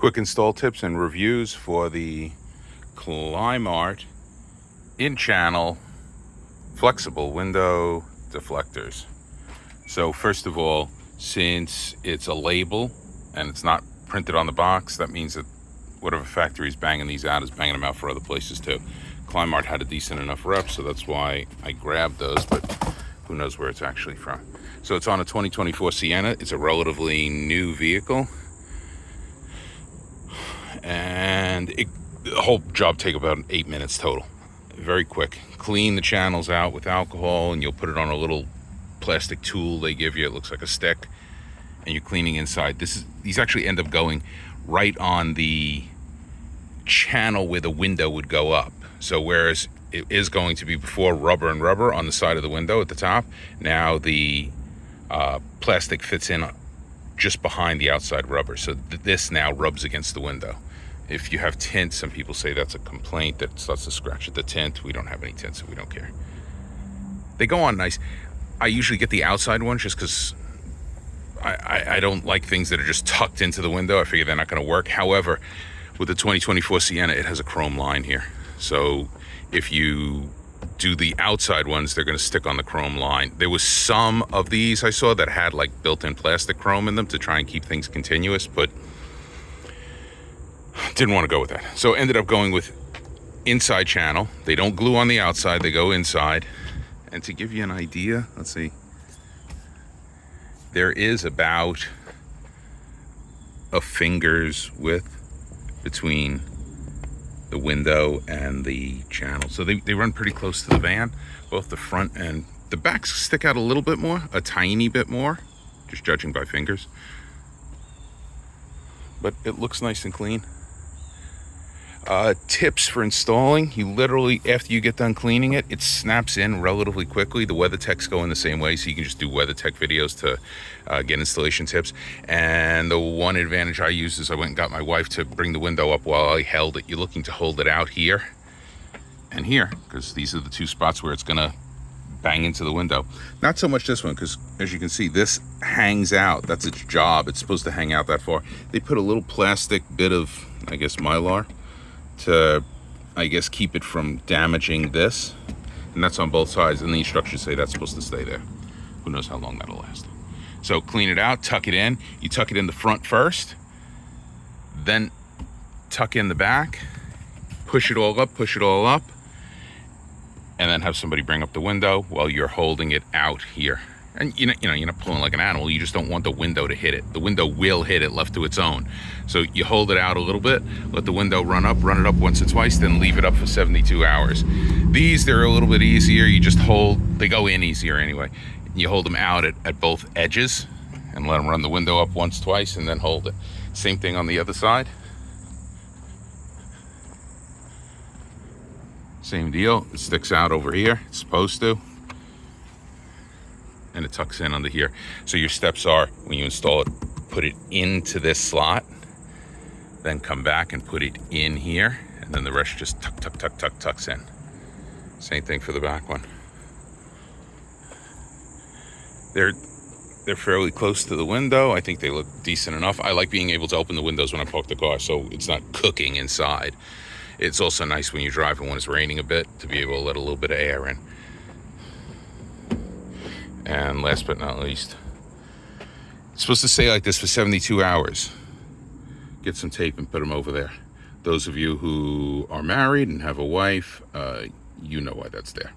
Quick install tips and reviews for the CLIM in-channel flexible window deflectors. So first of all, since it's a label and it's not printed on the box, that means that whatever factory is banging these out is banging them out for other places too. CLIM had a decent enough rep, so that's why I grabbed those, but who knows where it's actually from. So it's on a 2024 Sienna. It's a relatively new vehicle. And the whole job take about 8 minutes total. Very quick. Clean the channels out with alcohol, and you'll put it on a little plastic tool they give you. It looks like a stick, and you're cleaning inside. These actually end up going right on the channel where the window would go up. So whereas it is going to be before rubber and rubber on the side of the window at the top, now the plastic fits in just behind the outside rubber. So this now rubs against the window. If you have tint, some people say that's a complaint that starts to scratch at the tint. We don't have any tint, so we don't care. They go on nice. I usually get the outside ones just because I don't like things that are just tucked into the window. I figure they're not going to work. However, with the 2024 Sienna, it has a chrome line here. So if you do the outside ones, they're going to stick on the chrome line. There was some of these I saw that had like built-in plastic chrome in them to try and keep things continuous, but didn't want to go with that. So ended up going with inside channel. They don't glue on the outside, they go inside. And to give you an idea, let's see, there is about a finger's width between the window and the channel. So they run pretty close to the van, both the front and the backs stick out a little bit more, a tiny bit more, just judging by fingers. But it looks nice and clean. Tips for installing: you literally, after you get done cleaning it, it snaps in relatively quickly. The WeatherTechs go in the same way, so you can just do WeatherTech videos to get installation tips. And the one advantage I use is I went and got my wife to bring the window up while I held it. You're looking to hold it out here and here, because these are the two spots where it's gonna bang into the window. Not so much this one, because as you can see, this hangs out. That's its job. It's supposed to hang out that far. They put a little plastic bit of, I guess, Mylar to, I guess, keep it from damaging this, and that's on both sides, and the instructions say that's supposed to stay there. Who knows how long that'll last. So clean it out, tuck it in. You tuck it in the front first, then tuck in the back, push it all up, and then have somebody bring up the window while you're holding it out here. And you're not pulling like an animal. You just don't want the window to hit it. The window will hit it left to its own. So you hold it out a little bit, let the window run it up once or twice, then leave it up for 72 hours. These, they're a little bit easier. You just hold, they go in easier anyway. You hold them out at both edges and let them run the window up once, twice, and then hold it. Same thing on the other side. Same deal. It sticks out over here. It's supposed to. And it tucks in under here. So your steps are, when you install it, put it into this slot, then come back and put it in here, and then the rest just tucks in. Same thing for the back one. They're fairly close to the window. I think they look decent enough. I like being able to open the windows when I park the car, so it's not cooking inside. It's also nice when you're driving when it's raining a bit to be able to let a little bit of air in. And last but not least, it's supposed to stay like this for 72 hours. Get some tape and put them over there. Those of you who are married and have a wife, you know why that's there.